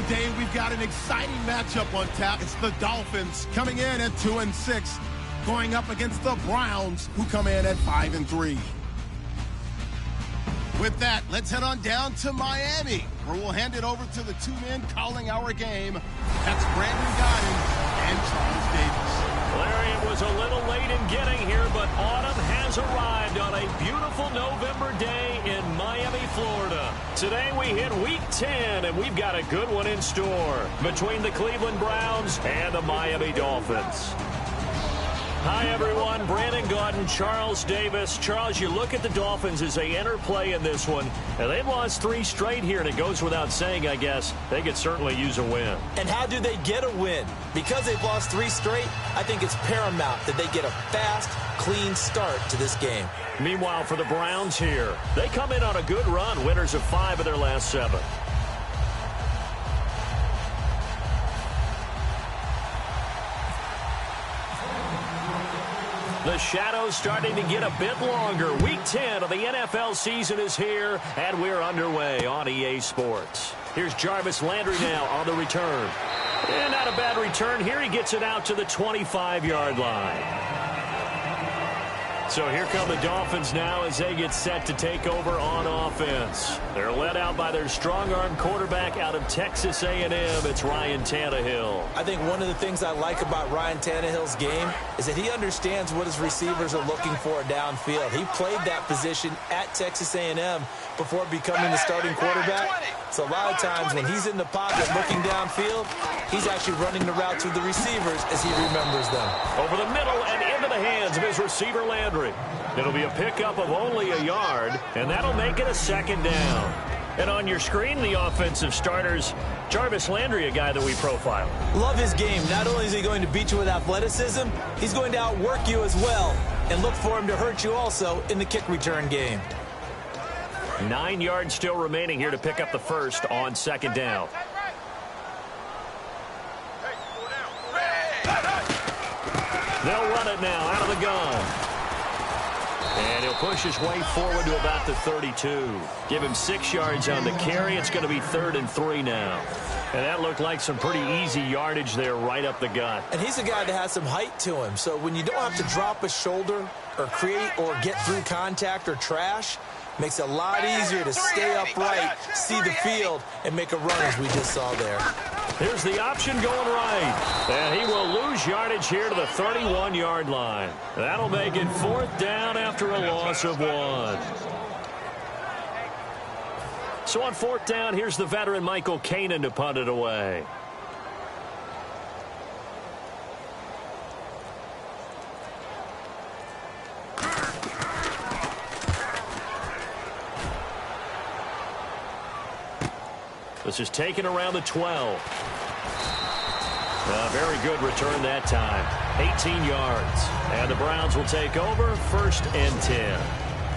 Today we've got an exciting matchup on tap. It's the Dolphins coming in at 2-6, going up against the Browns, who come in at 5-3. With that, let's head on down to Miami, where we'll hand it over to the two men calling our game. That's Brandon Godden and Charles Davis. Larry, it was a little late in getting here, but autumn has arrived on a beautiful November day in Miami, Florida. Today we hit Week 10, and we've got a good one in store between the Cleveland Browns and the Miami Dolphins. Hi, everyone. Brandon Gaudin, Charles Davis. Charles, you look at the Dolphins as they enter play in this one, and they've lost 3 straight here, and it goes without saying, I guess, they could certainly use a win. And how do they get a win? Because they've lost 3 straight, I think it's paramount that they get a fast, clean start to this game. Meanwhile, for the Browns here, they come in on a good run, winners of 5 of their last 7. The shadows starting to get a bit longer. Week 10 of the NFL season is here, and we're underway on EA Sports. Here's Jarvis Landry now on the return. And not a bad return here. He gets it out to the 25-yard line. So here come the Dolphins now as they get set to take over on offense. They're led out by their strong-arm quarterback out of Texas A&M. It's Ryan Tannehill. I think one of the things I like about Ryan Tannehill's game is that he understands what his receivers are looking for downfield. He played that position at Texas A&M before becoming the starting quarterback. So a lot of times when he's in the pocket looking downfield, he's actually running the routes with the receivers as he remembers them. Over the middle and into the hands of his receiver Landry. It'll be a pickup of only a yard, and that'll make it a 2nd down. And on your screen, the offensive starters, Jarvis Landry, a guy that we profile. Love his game. Not only is he going to beat you with athleticism, he's going to outwork you as well. And look for him to hurt you also in the kick return game. 9 yards still remaining here to pick up the first on 2nd down. They'll run it now out of the gun. And he'll push his way forward to about the 32. Give him 6 yards on the carry. It's going to be 3rd and 3 now. And that looked like some pretty easy yardage there right up the gut. And he's a guy that has some height to him. So when you don't have to drop a shoulder or create or get through contact or trash, makes it a lot easier to stay upright, see the field, and make a run as we just saw there. Here's the option going right. And he will lose yardage here to the 31-yard line. That'll make it 4th down after a loss of 1. So on 4th down, here's the veteran Michael Kanan to punt it away. This is taken around the 12. A very good return that time. 18 yards. And the Browns will take over 1st and 10.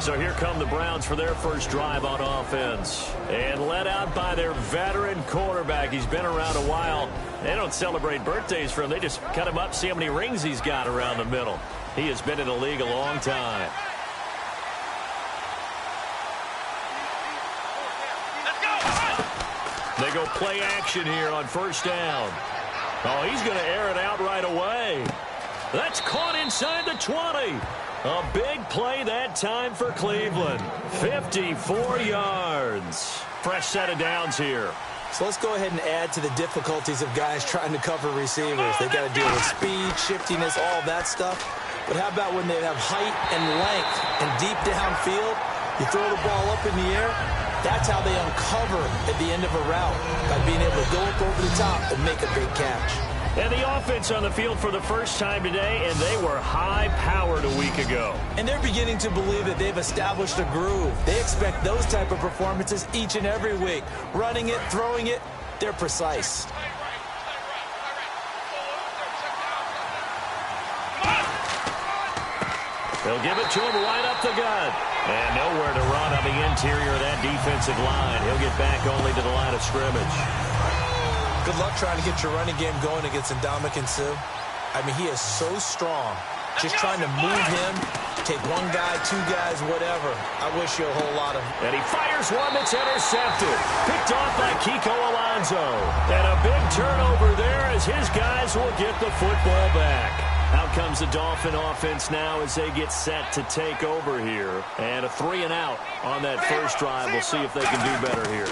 So here come the Browns for their first drive on offense. And led out by their veteran quarterback. He's been around a while. They don't celebrate birthdays for him. They just cut him up, see how many rings he's got around the middle. He has been in the league a long time. They go play action here on 1st down. Oh, he's going to air it out right away. That's caught inside the 20. A big play that time for Cleveland. 54 yards. Fresh set of downs here. So let's go ahead and add to the difficulties of guys trying to cover receivers. They got to deal with speed, shiftiness, all that stuff. But how about when they have height and length and deep downfield? You throw the ball up in the air. That's how they uncover at the end of a route, by being able to go up over the top and make a big catch. And the offense on the field for the first time today, and they were high-powered a week ago. And they're beginning to believe that they've established a groove. They expect those type of performances each and every week. Running it, throwing it, they're precise. They'll give it to him right up the gut. And nowhere to run on the interior of that defensive line. He'll get back only to the line of scrimmage. Good luck trying to get your running game going against Ndamukong Suh. I mean, he is so strong. Just trying to move him, take one guy, two guys, whatever. I wish you a whole lot of... And he fires one that's intercepted. Picked off by Kiko Alonso. And a big turnover there as his guys will get the football back. Out comes the Dolphin offense now as they get set to take over here. And a 3-and-out on that first drive. We'll see if they can do better here.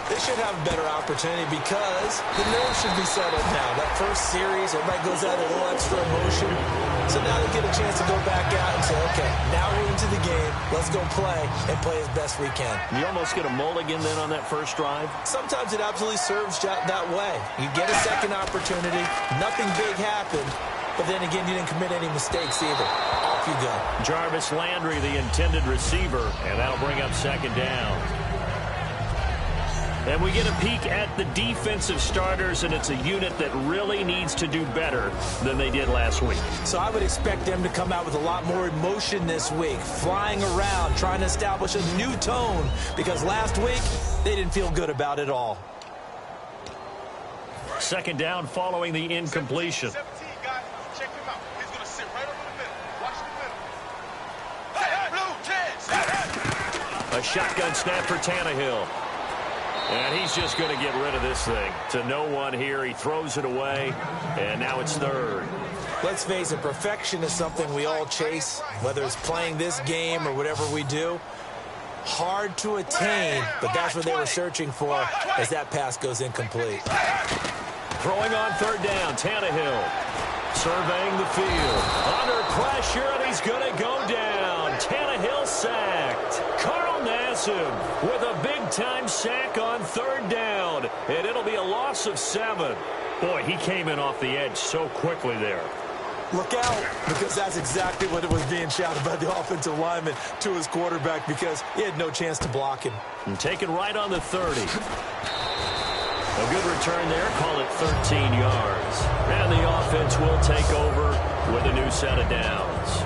They should have a better opportunity because the nerves should be settled now. That first series, everybody goes out a little extra emotion. So now they get a chance to go back out and say, okay, now we're into the game. Let's go play and play as best we can. You almost get a mulligan then on that first drive? Sometimes it absolutely serves that way. You get a second opportunity. Nothing big happened. But then again, you didn't commit any mistakes either. Off you go. Jarvis Landry, the intended receiver, and that'll bring up second down. And we get a peek at the defensive starters, and it's a unit that really needs to do better than they did last week. So I would expect them to come out with a lot more emotion this week, flying around, trying to establish a new tone, because last week they didn't feel good about it all. Second down following the incompletion. A shotgun snap for Tannehill. And he's just going to get rid of this thing. To no one here. He throws it away. And now it's third. Let's face it, perfection is something we all chase, whether it's playing this game or whatever we do. Hard to attain, but that's what they were searching for as that pass goes incomplete. Throwing on third down, Tannehill. Surveying the field. Under pressure, and he's going to go down. Tannehill sacked. Carl Nassib with a big-time sack on third down. And it'll be a loss of 7. Boy, he came in off the edge so quickly there. Look out, because that's exactly what it was being shouted by the offensive lineman to his quarterback, because he had no chance to block him. And taken right on the 30. A good return there, call it 13 yards. And the offense will take over with a new set of downs.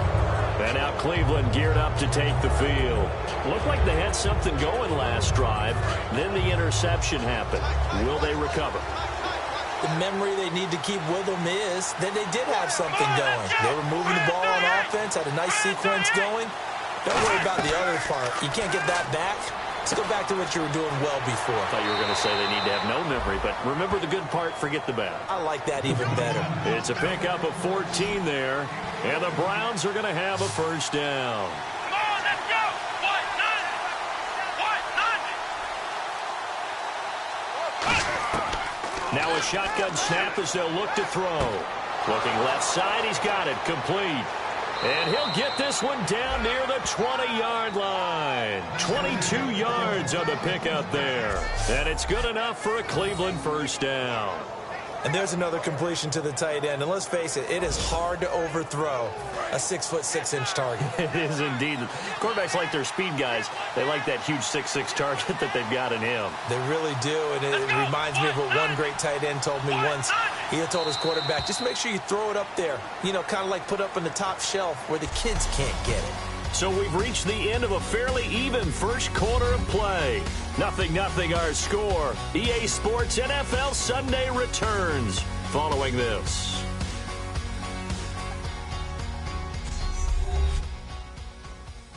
And now Cleveland geared up to take the field. Looked like they had something going last drive. Then the interception happened. Will they recover? The memory they need to keep with them is that they did have something going. They were moving the ball on offense, had a nice sequence going. Don't worry about the other part. You can't get that back. Let's go back to what you were doing well before. I thought you were going to say they need to have no memory, but remember the good part, forget the bad. I like that even better. It's a pickup of 14 there, and the Browns are going to have a first down. Come on, let's go! What? Nothing! What? Nothing! Now a shotgun snap as they'll look to throw. Looking left side, he's got it, complete. And he'll get this one down near the 20-yard line. 22 yards on the pickup there. And it's good enough for a Cleveland first down. And there's another completion to the tight end. And let's face it, it is hard to overthrow a 6'6" target. It is indeed. Quarterbacks like their speed guys. They like that huge 6'6" target that they've got in him. They really do. And it reminds me of what one great tight end told me once. He had told his quarterback, just make sure you throw it up there. You know, kind of like put up on the top shelf where the kids can't get it. So we've reached the end of a fairly even first quarter of play. 0-0 our score. EA Sports NFL Sunday returns following this.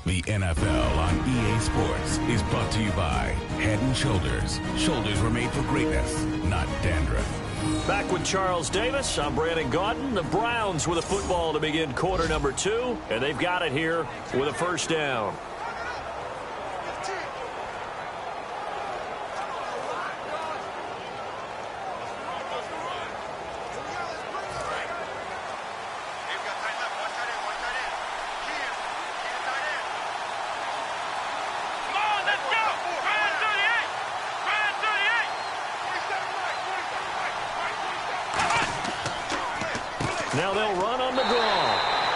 The NFL on EA Sports is brought to you by Head & Shoulders. Shoulders were made for greatness, not dandruff. Back with Charles Davis. I'm Brandon Gaudin. The Browns with a football to begin quarter number 2, and they've got it here with a first down. Now they'll run on the draw.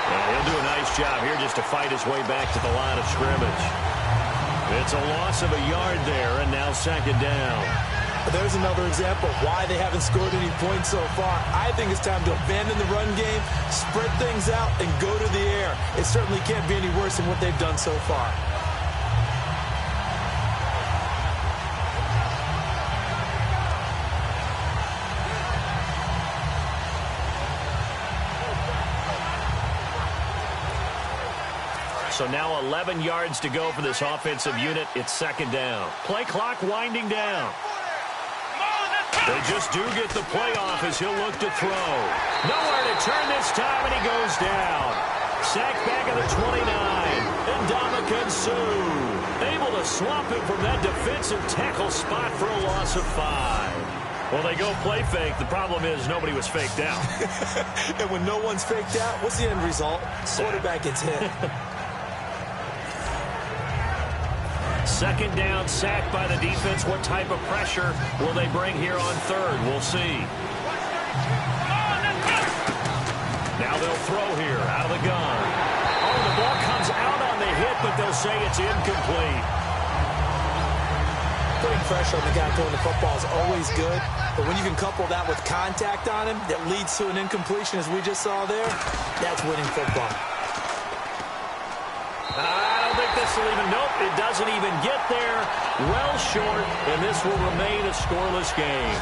And he'll do a nice job here just to fight his way back to the line of scrimmage. It's a loss of a yard there, and now second down. There's another example of why they haven't scored any points so far. I think it's time to abandon the run game, spread things out, and go to the air. It certainly can't be any worse than what they've done so far. So now 11 yards to go for this offensive unit. It's second down. Play clock winding down. They just do get the play off as he'll look to throw. Nowhere to turn this time, and he goes down. Sacked back at the 29. And Ndamukong Suh able to swap him from that defensive tackle spot for a loss of 5. Well, they go play fake. The problem is nobody was faked out. And when no one's faked out, what's the end result? Quarterback gets hit. Second down, sacked by the defense. What type of pressure will they bring here on third? We'll see. Now they'll throw here out of the gun. Oh, the ball comes out on the hit, but they'll say it's incomplete. Putting pressure on the guy throwing the football is always good, but when you can couple that with contact on him that leads to an incompletion, as we just saw there, that's winning football. I don't think this will even, nope, it doesn't even get there. Well short, and this will remain a scoreless game.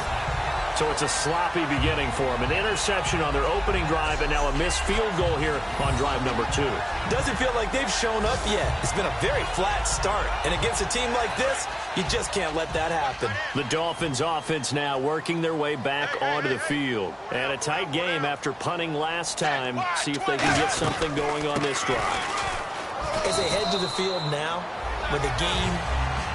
So it's a sloppy beginning for them. An interception on their opening drive, and now a missed field goal here on drive number 2. Doesn't feel like they've shown up yet. It's been a very flat start, and against a team like this, you just can't let that happen. The Dolphins offense now working their way back onto the field. And a tight game after punting last time. See if they can get something going on this drive. As they head to the field now, with the game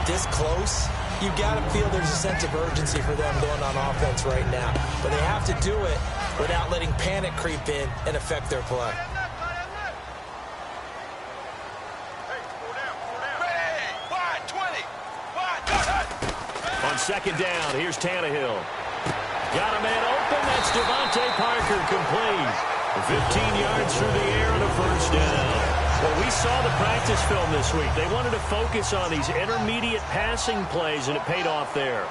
this close, you got to feel there's a sense of urgency for them going on offense right now. But they have to do it without letting panic creep in and affect their play. On second down, here's Tannehill. Got a man open. That's Devontae Parker, complete. 15 yards through the air and a first down. Well, we saw the practice film this week. They wanted to focus on these intermediate passing plays, and it paid off there.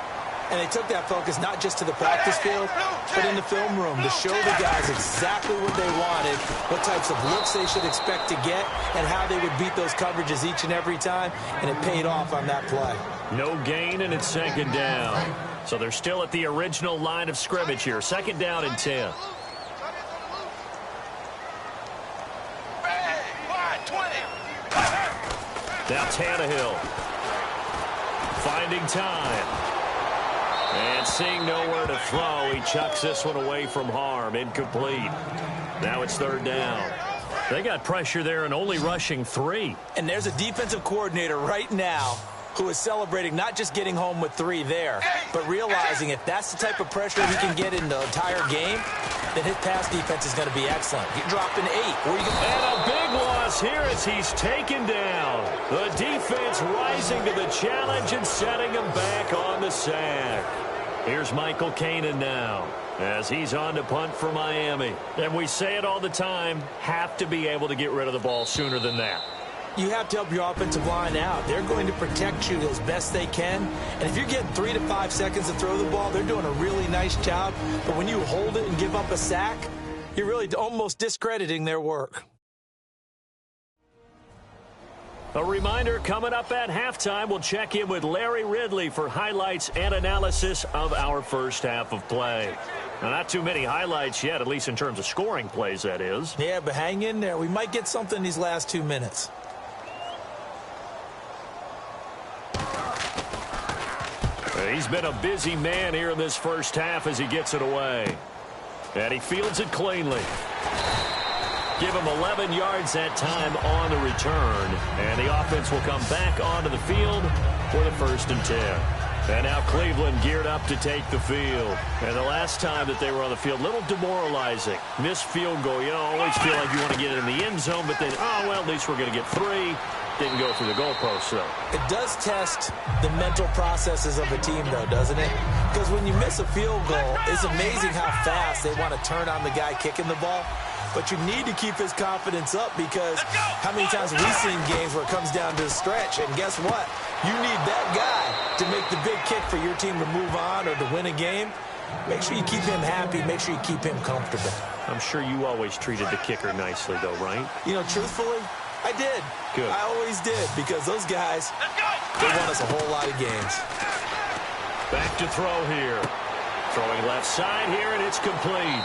And they took that focus not just to the practice field, but in the film room to show the guys exactly what they wanted, what types of looks they should expect to get, and how they would beat those coverages each and every time, and it paid off on that play. No gain, and it's second down. So they're still at the original line of scrimmage here. Second down and 10. Now Tannehill finding time. And seeing nowhere to throw, he chucks this one away from harm. Incomplete. Now it's third down. They got pressure there and only rushing 3. And there's a defensive coordinator right now who is celebrating not just getting home with 3 there, but realizing if that's the type of pressure he can get in the entire game, then his pass defense is going to be excellent. He dropped an 8. And a big loss here as he's taken down. The defense rising to the challenge and setting him back on the sack. Here's Michael Kanan now as he's on to punt for Miami. And we say it all the time, have to be able to get rid of the ball sooner than that. You have to help your offensive line out. They're going to protect you as best they can. And if you're getting 3 to 5 seconds to throw the ball, they're doing a really nice job. But when you hold it and give up a sack, you're really almost discrediting their work. A reminder, coming up at halftime, we'll check in with Larry Ridley for highlights and analysis of our first half of play. Now, not too many highlights yet, at least in terms of scoring plays, that is. Yeah, but hang in there. We might get something these last 2 minutes. He's been a busy man here in this first half as he gets it away. And he fields it cleanly. Give him 11 yards that time on the return. And the offense will come back onto the field for the 1st and 10. And now Cleveland geared up to take the field. And the last time that they were on the field, a little demoralizing. Missed field goal. You know, always feel like you want to get it in the end zone, but then, oh, well, at least we're going to get 3. Didn't go through the goalpost, though. It does test the mental processes of a team, though, doesn't it? Because when you miss a field goal, it's amazing how fast they want to turn on the guy kicking the ball. But you need to keep his confidence up because how many times have we seen games where it comes down to a stretch? And guess what? You need that guy to make the big kick for your team to move on or to win a game. Make sure you keep him happy. Make sure you keep him comfortable. I'm sure you always treated the kicker nicely, though, right? You know, truthfully, I did. Good. I always did because those guys, they won us a whole lot of games. Back to throw here. Throwing left side here, and it's complete.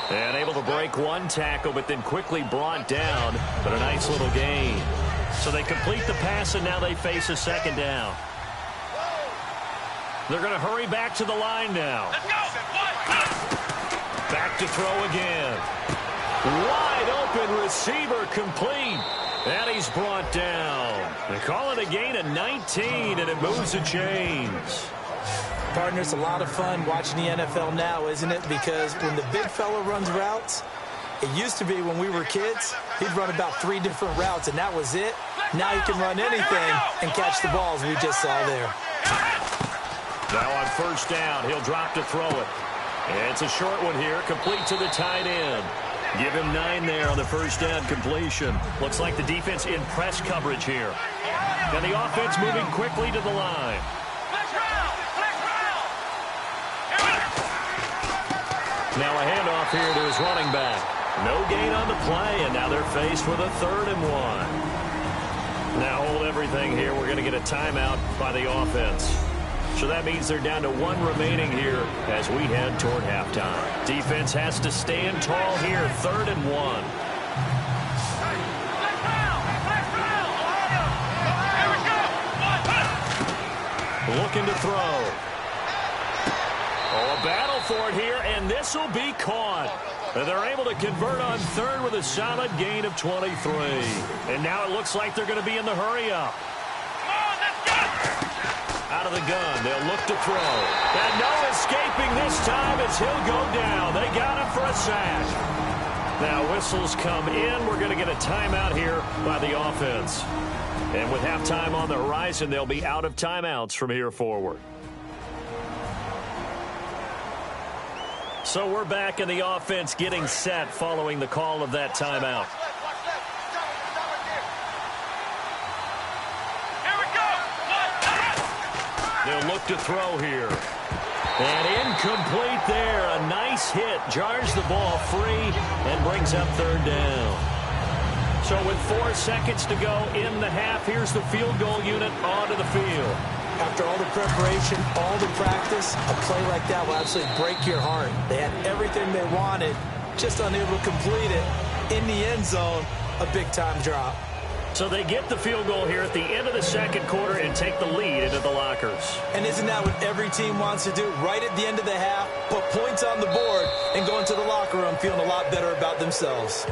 And able to break one tackle, but then quickly brought down. But a nice little gain. So they complete the pass, and now they face a second down. They're going to hurry back to the line now. Let's go. Back to throw again. Wide open receiver complete. And he's brought down. They call it a gain of 19, and it moves the chains. Partner, it's a lot of fun watching the NFL now, isn't it? Because when the big fella runs routes, it used to be when we were kids, he'd run about 3 different routes, and that was it. Now he can run anything and catch the balls we just saw there. Now on first down, he'll drop to throw it. It's a short one here, complete to the tight end. Give him 9 there on the first down completion. Looks like the defense in press coverage here. And the offense moving quickly to the line. Now a handoff here to his running back. No gain on the play, and now they're faced with a 3rd and 1. Now hold everything here. We're going to get a timeout by the offense. So that means they're down to 1 remaining here as we head toward halftime. Defense has to stand tall here, 3rd and 1. Looking to throw. Oh, a battle for it here, and this will be caught. They're able to convert on 3rd with a solid gain of 23. And now it looks like they're going to be in the hurry-up. Out of the gun, they'll look to throw. And no escaping this time as he'll go down. They got him for a sack. Now whistles come in. We're going to get a timeout here by the offense. And with halftime on the horizon, they'll be out of timeouts from here forward. So we're back in the offense getting set following the call of that timeout. They'll look to throw here. And incomplete there. A nice hit. Jars the ball free and brings up 3rd down. So with 4 seconds to go in the half, here's the field goal unit onto the field. After all the preparation, all the practice, a play like that will absolutely break your heart. They had everything they wanted, just unable to complete it. In the end zone, a big-time drop. So they get the field goal here at the end of the second quarter and take the lead into the lockers. And isn't that what every team wants to do? Right at the end of the half, put points on the board and go into the locker room feeling a lot better about themselves.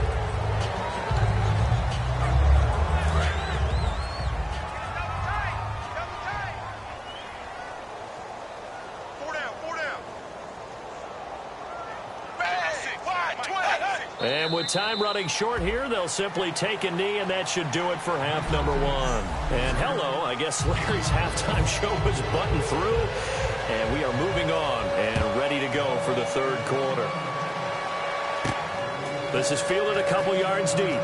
And with time running short here, they'll simply take a knee, and that should do it for half number 1. And hello, I guess Larry's halftime show was buttoned through, and we are moving on and ready to go for the 3rd quarter. This is fielded a couple yards deep.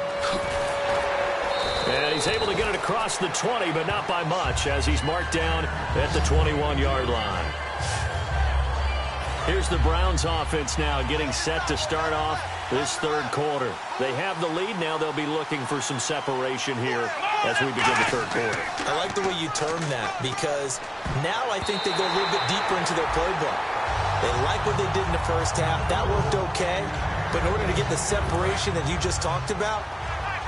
And he's able to get it across the 20, but not by much, as he's marked down at the 21-yard line. Here's the Browns offense now getting set to start off this 3rd quarter. They have the lead. Now they'll be looking for some separation here as we begin the 3rd quarter. I like the way you term that, because now I think they go a little bit deeper into their playbook. They like what they did in the first half. That worked okay. But in order to get the separation that you just talked about,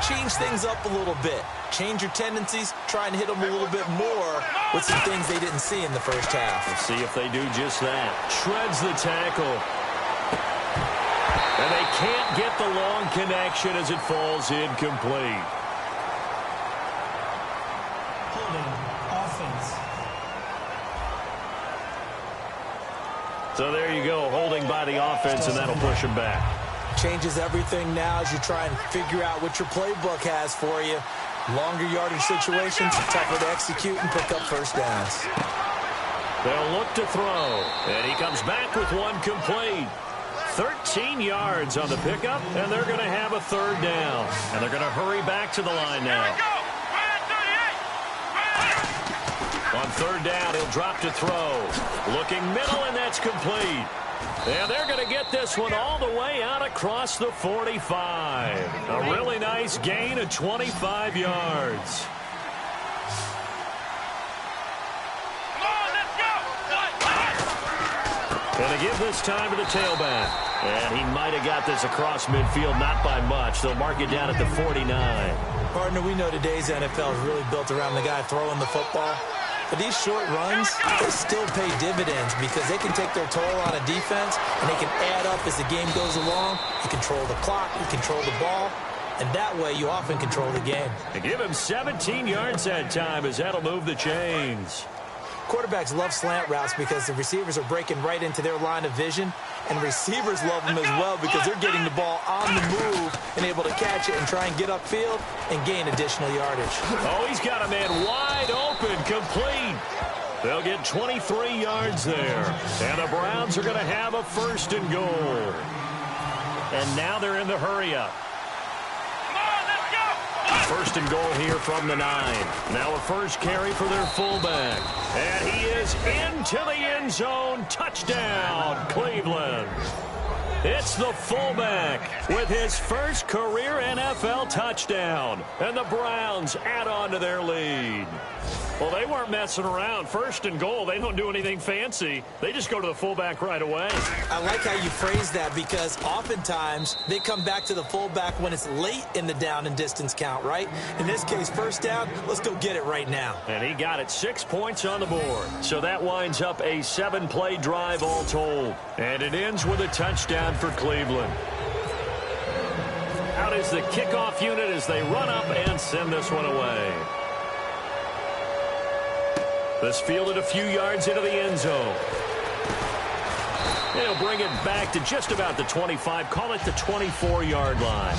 change things up a little bit. Change your tendencies. Try and hit them a little bit more with some things they didn't see in the first half. Let's see if they do just that. Shreds the tackle. And they can't get the long connection as it falls incomplete. Holding offense. So there you go, holding by the offense, and that'll push him back. Changes everything now as you try and figure out what your playbook has for you. Longer yardage situations, tougher to execute and pick up first downs. They'll look to throw, and he comes back with one complete. 13 yards on the pickup, and they're going to have a 3rd down. And they're going to hurry back to the line now. On 3rd down, he'll drop to throw. Looking middle, and that's complete. And they're going to get this one all the way out across the 45. A really nice gain of 25 yards. And they give this time to the tailback. And he might have got this across midfield, not by much. They'll mark it down at the 49. Partner, we know today's NFL is really built around the guy throwing the football. But these short runs, they still pay dividends because they can take their toll on a defense, and they can add up as the game goes along. You control the clock, you control the ball, and that way you often control the game. They give him 17 yards that time as that'll move the chains. Quarterbacks love slant routes because the receivers are breaking right into their line of vision, and receivers love them as well because they're getting the ball on the move and able to catch it and try and get upfield and gain additional yardage. Oh, he's got a man wide open, complete. They'll get 23 yards there, and the Browns are going to have a 1st and goal. And now they're in the hurry-up. 1st and goal here from the 9. Now a first carry for their fullback. And he is into the end zone. Touchdown, Cleveland. It's the fullback with his first career NFL touchdown. And the Browns add on to their lead. Well, they weren't messing around. 1st and goal, they don't do anything fancy. They just go to the fullback right away. I like how you phrase that because oftentimes they come back to the fullback when it's late in the down and distance count, right? In this case, 1st down, let's go get it right now. And he got it, 6 points on the board. So that winds up a 7-play drive all told. And it ends with a touchdown for Cleveland. Out is the kickoff unit as they run up and send this one away. This fielded a few yards into the end zone. They'll bring it back to just about the 25. Call it the 24-yard line.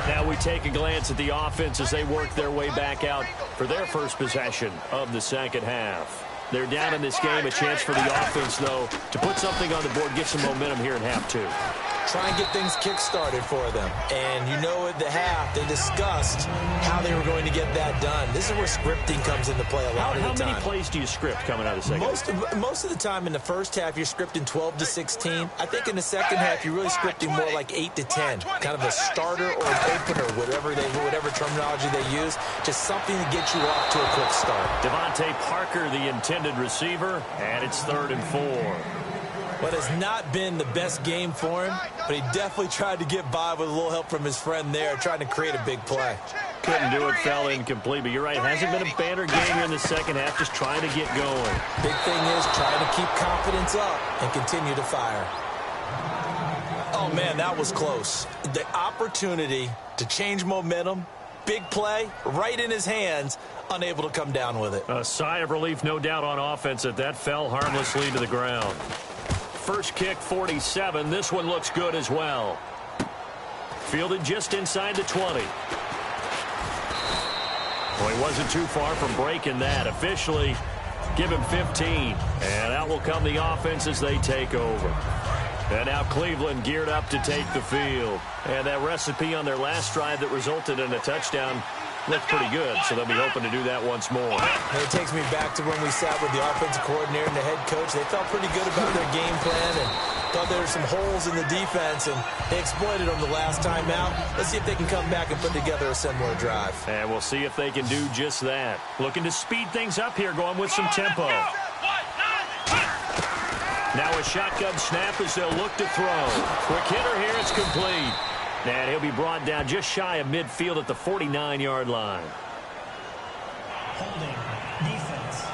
Now we take a glance at the offense as they work their way back out for their first possession of the second half. They're down in this game. A chance for the offense, though, to put something on the board, get some momentum here in half 2. Try and get things kick-started for them. And you know at the half, they discussed how they were going to get that done. This is where scripting comes into play a lot of the time. How many plays do you script coming out of the second? Most of the time in the first half, you're scripting 12 to 16. I think in the second half, you're really scripting more like 8 to 10. Kind of a starter or an opener, whatever terminology they use. Just something to get you off to a quick start. Devontae Parker, the intended receiver, and it's 3rd and 4. But it's not been the best game for him, but he definitely tried to get by with a little help from his friend there, trying to create a big play. Couldn't do it, fell incomplete, but you're right. It hasn't been a banner game here in the second half, just trying to get going. Big thing is trying to keep confidence up and continue to fire. Oh, man, that was close. The opportunity to change momentum, big play, right in his hands, unable to come down with it. A sigh of relief, no doubt, on offense that fell harmlessly to the ground. First kick, 47. This one looks good as well. Fielded just inside the 20. Well, he wasn't too far from breaking that. Officially, give him 15. And out will come the offense as they take over. And now Cleveland geared up to take the field. And that recipe on their last drive that resulted in a touchdown looked pretty good, so they'll be hoping to do that once more. And it takes me back to when we sat with the offensive coordinator and the head coach. They felt pretty good about their game plan and thought there were some holes in the defense, and they exploited them the last time out. Let's see if they can come back and put together a similar drive. And we'll see if they can do just that. Looking to speed things up here, going with some tempo. Now a shotgun snap as they'll look to throw. Quick hitter here, it's complete. And he'll be brought down just shy of midfield at the 49-yard line. Holding defense.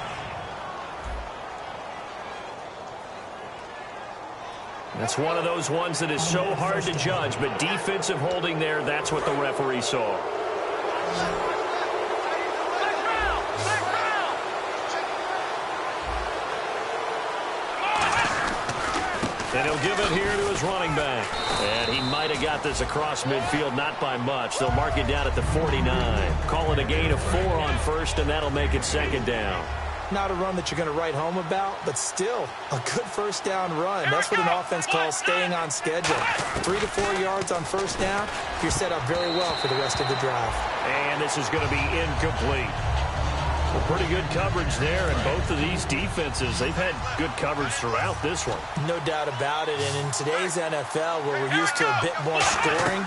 That's one of those ones that is so hard to judge, but defensive holding there, that's what the referee saw. And he'll give it here to his running back. And he might have got this across midfield, not by much. They'll mark it down at the 49. Call it a gain of 4 on first, and that'll make it 2nd down. Not a run that you're going to write home about, but still a good 1st down run. That's what an offense calls staying on schedule. 3 to 4 yards on 1st down, you're set up very well for the rest of the drive. And this is going to be incomplete. Well, pretty good coverage there, and both of these defenses, they've had good coverage throughout this one. No doubt about it, and in today's NFL, where we're used to a bit more scoring,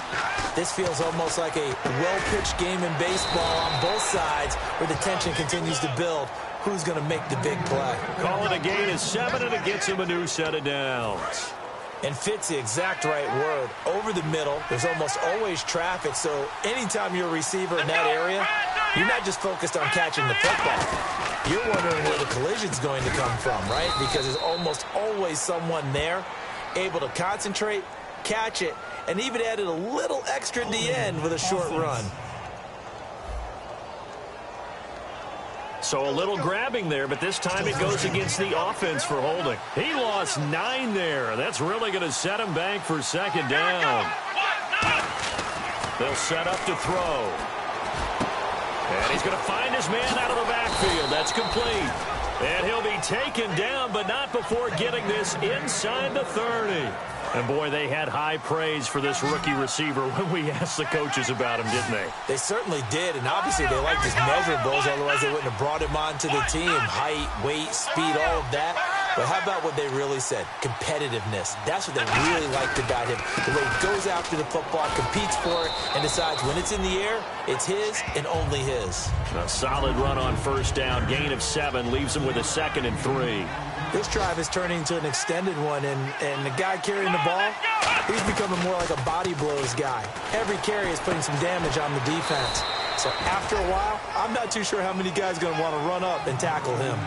this feels almost like a well-pitched game in baseball on both sides, where the tension continues to build who's going to make the big play. Call it a gain of 7, and it gets him a new set of downs. And fits the exact right word. Over the middle, there's almost always traffic, so anytime you're a receiver in that area, you're not just focused on catching the football. You're wondering where the collision's going to come from, right? Because there's almost always someone there able to concentrate, catch it, and even added a little extra at the end with a short run. So a little grabbing there, but this time it goes against the offense for holding. He lost 9 there. That's really going to set him back for second down. They'll set up to throw. And he's going to find his man out of the backfield. That's complete. And he'll be taken down, but not before getting this inside the 30. And, boy, they had high praise for this rookie receiver when we asked the coaches about him, didn't they? They certainly did, and obviously they liked his measurables, otherwise they wouldn't have brought him onto the team. Height, weight, speed, all of that. But how about what they really said? Competitiveness. That's what they really liked about him. The way he goes after the football, competes for it, and decides when it's in the air, it's his and only his. A solid run on first down. Gain of 7 leaves him with a 2nd and 3. This drive is turning into an extended one, and the guy carrying the ball, he's becoming more like a body blows guy. Every carry is putting some damage on the defense. So after a while, I'm not too sure how many guys are going to want to run up and tackle him.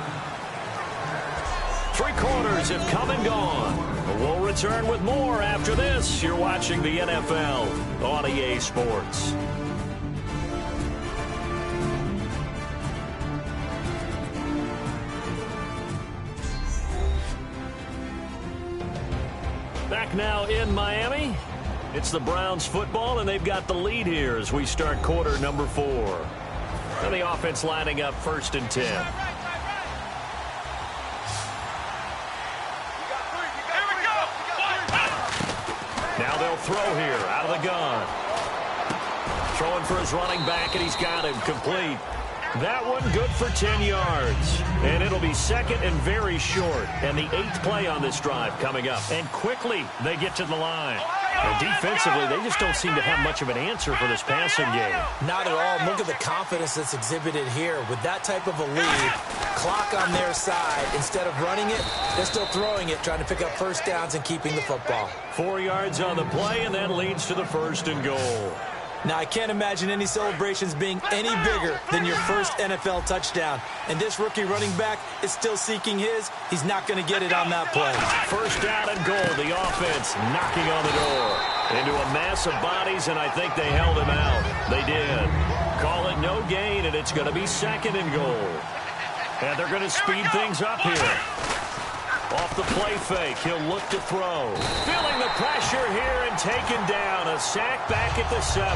3 quarters have come and gone. We'll return with more after this. You're watching the NFL on EA Sports. Back now in Miami. It's the Browns football, and they've got the lead here as we start quarter number 4. And the offense lining up 1st and 10. Now they'll throw here out of the gun. Throwing for his running back, and he's got him complete. That one good for 10 yards. And it'll be 2nd and very short. And the 8th play on this drive coming up. And quickly they get to the line. And defensively, they just don't seem to have much of an answer for this passing game. Not at all. Look at the confidence that's exhibited here. With that type of a lead, clock on their side, instead of running it, they're still throwing it, trying to pick up first downs and keeping the football. 4 yards on the play, and that leads to the 1st and goal. Now, I can't imagine any celebrations being any bigger than your first NFL touchdown. And this rookie running back is still seeking his. He's not going to get it on that play. 1st down and goal. The offense knocking on the door. Into a mass of bodies, and I think they held him out. They did. Call it no gain, and it's going to be 2nd and goal. And they're going to speed things up here. Off the play fake, he'll look to throw. Feeling the pressure here and taken down. A sack back at the 7.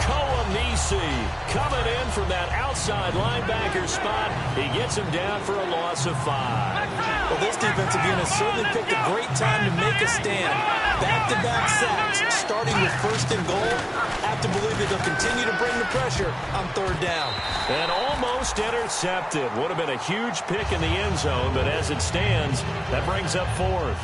Koamisi coming in from that outside linebacker spot. He gets him down for a loss of 5. Well, this defensive unit certainly picked a great time to make a stand. Back-to-back sacks, starting with 1st and goal. Have to believe that they'll continue to bring the pressure on 3rd down. And almost intercepted. Would have been a huge pick in the end zone, but as it stands, that brings up 4th.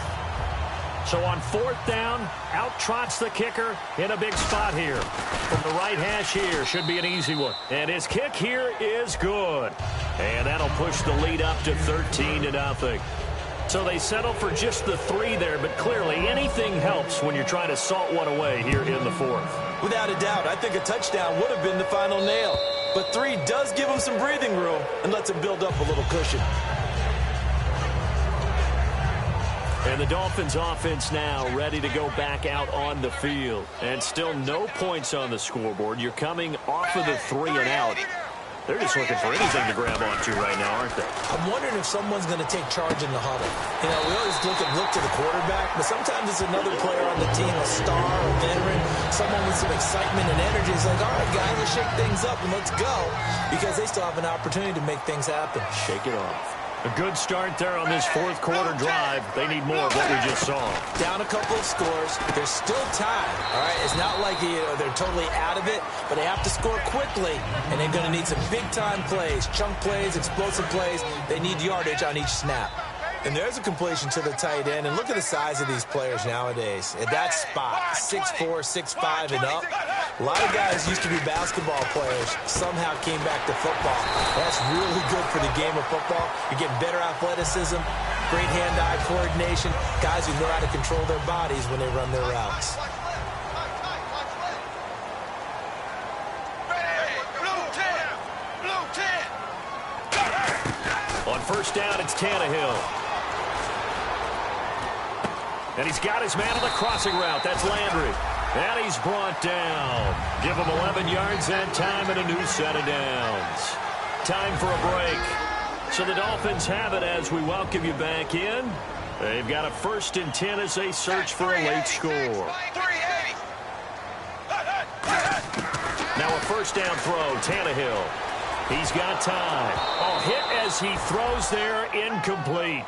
So on 4th down, out trots the kicker in a big spot here. From the right hash here, should be an easy one. And his kick here is good. And that'll push the lead up to 13-0. So they settle for just the 3 there, but clearly anything helps when you're trying to salt one away here in the 4th. Without a doubt, I think a touchdown would have been the final nail. But 3 does give him some breathing room and lets him build up a little cushion. And the Dolphins offense now ready to go back out on the field. And still no points on the scoreboard. You're coming off of the 3 and out. They're just looking for anything to grab onto right now, aren't they? I'm wondering if someone's going to take charge in the huddle. You know, we always look to the quarterback, but sometimes it's another player on the team, a star, a veteran, someone with some excitement and energy. It's like, all right, guys, let's shake things up and let's go, because they still have an opportunity to make things happen. Shake it off. A good start there on this 4th quarter drive. They need more of what we just saw. Down a couple of scores. There's still time, all right? It's not like they're totally out of it, but they have to score quickly, and they're going to need some big-time plays, chunk plays, explosive plays. They need yardage on each snap. And there's a completion to the tight end, and look at the size of these players nowadays. At that spot, 6'4", 6'5", and up, A lot of guys used to be basketball players, somehow came back to football. That's really good for the game of football. You're getting better athleticism, great hand-eye coordination, guys who know how to control their bodies when they run their routes. On first down, it's Tannehill. And he's got his man on the crossing route. That's Landry. And he's brought down. Give him 11 yards that time and a new set of downs. Time for a break. So the Dolphins have it as we welcome you back in. They've got a 1st and 10 as they search for a late score. Now a first down throw, Tannehill. He's got time. Oh, hit as he throws there, incomplete.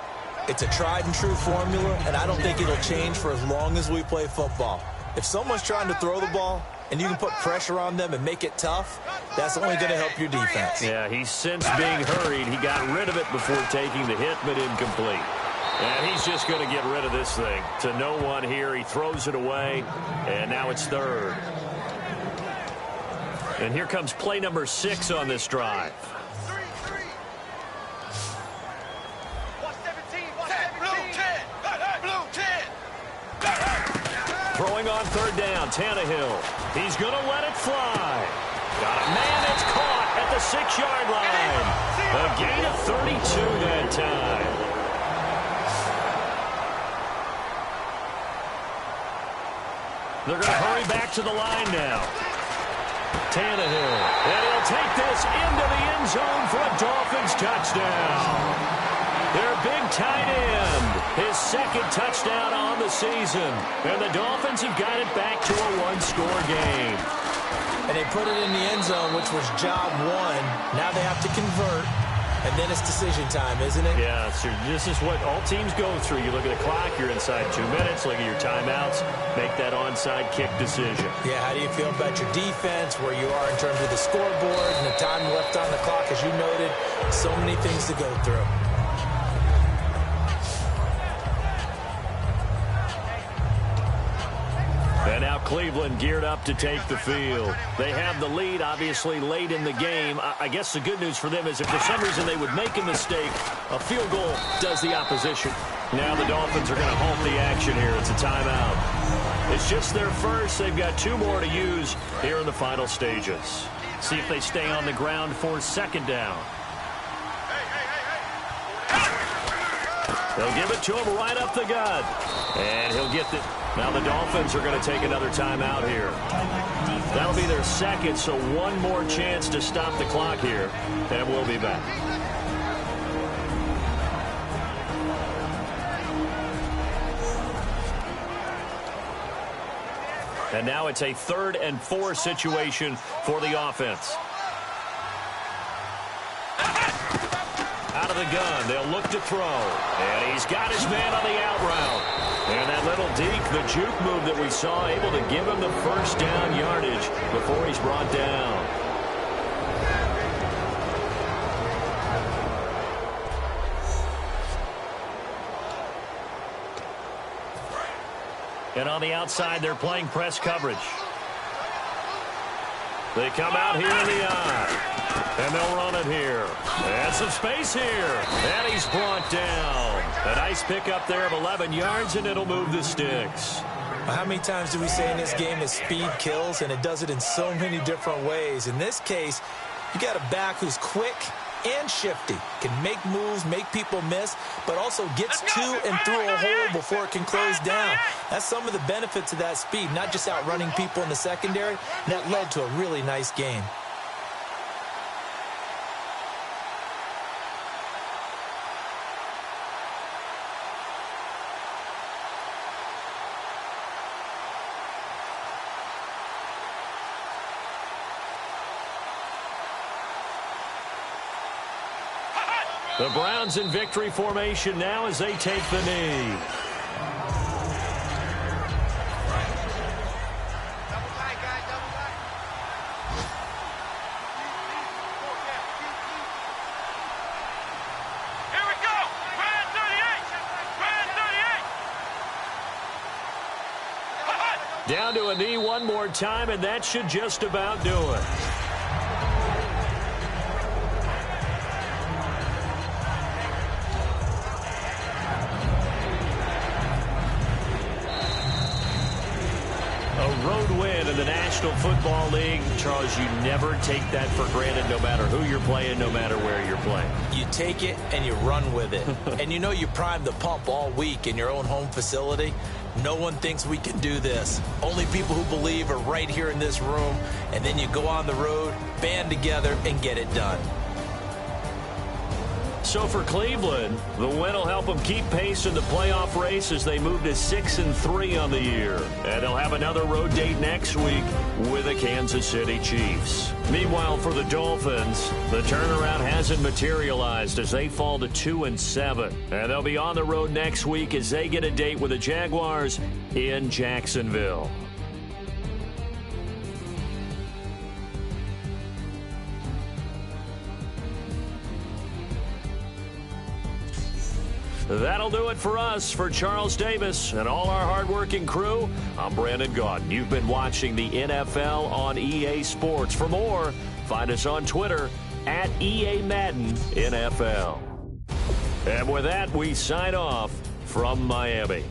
It's a tried-and-true formula, and I don't think it'll change for as long as we play football. If someone's trying to throw the ball and you can put pressure on them and make it tough, that's only going to help your defense. Yeah, he's sensed being hurried. He got rid of it before taking the hit, but incomplete. And he's just going to get rid of this thing. To no one here. He throws it away, and now it's 3rd. And here comes play number 6 on this drive. Throwing on 3rd down, Tannehill. He's going to let it fly. Got a man that's caught at the 6-yard line. A gain of 32 that time. They're going to hurry back to the line now. Tannehill. And he'll take this into the end zone for a Dolphins touchdown. Their big tight end, his 2nd touchdown on the season. And the Dolphins have got it back to a 1-score game. And they put it in the end zone, which was job 1. Now they have to convert, and then it's decision time, isn't it? Yeah, so this is what all teams go through. You look at the clock, you're inside 2 minutes, look at your timeouts, make that onside kick decision. Yeah, how do you feel about your defense, where you are in terms of the scoreboard and the time left on the clock, as you noted? So many things to go through. And now Cleveland geared up to take the field. They have the lead, obviously, late in the game. I guess the good news for them is if for some reason they would make a mistake, a field goal does the opposition. Now the Dolphins are going to halt the action here. It's a timeout. It's just their first. They've got 2 more to use here in the final stages. See if they stay on the ground for 2nd down. They'll give it to him right up the gut. And he'll get the... Now the Dolphins are going to take another timeout here. That'll be their 2nd, so 1 more chance to stop the clock here. And we'll be back. And now it's a 3rd and 4 situation for the offense. Out of the gun, they'll look to throw. And he's got his man on the out route. And that little deke, the juke move that we saw, able to give him the 1st down yardage before he's brought down. And on the outside, they're playing press coverage. They come out here in the eye. And they'll run it here. And some space here. And he's brought down. A nice pickup there of 11 yards, and it'll move the sticks. How many times do we say in this game that speed kills, and it does it in so many different ways? In this case, you got a back who's quick and shifty, can make moves, make people miss, but also gets to and through a hole before it can close down. That's some of the benefits of that speed, not just outrunning people in the secondary. And that led to a really nice game. The Browns in victory formation now as they take the knee. Down to a knee one more time, and that should just about do it. A road win in the National Football League. Charles, you never take that for granted no matter who you're playing, no matter where you're playing. You take it and you run with it. And you know you primed the pump all week in your own home facility. No one thinks we can do this. Only people who believe are right here in this room. And then you go on the road, band together, and get it done. So for Cleveland, the win will help them keep pace in the playoff race as they move to 6-3 on the year. And they'll have another road date next week with the Kansas City Chiefs. Meanwhile, for the Dolphins, the turnaround hasn't materialized as they fall to 2-7. And they'll be on the road next week as they get a date with the Jaguars in Jacksonville. That'll do it for us. For Charles Davis and all our hardworking crew, I'm Brandon Gaudin. You've been watching the NFL on EA Sports. For more, find us on Twitter at EA Madden NFL. And with that, we sign off from Miami.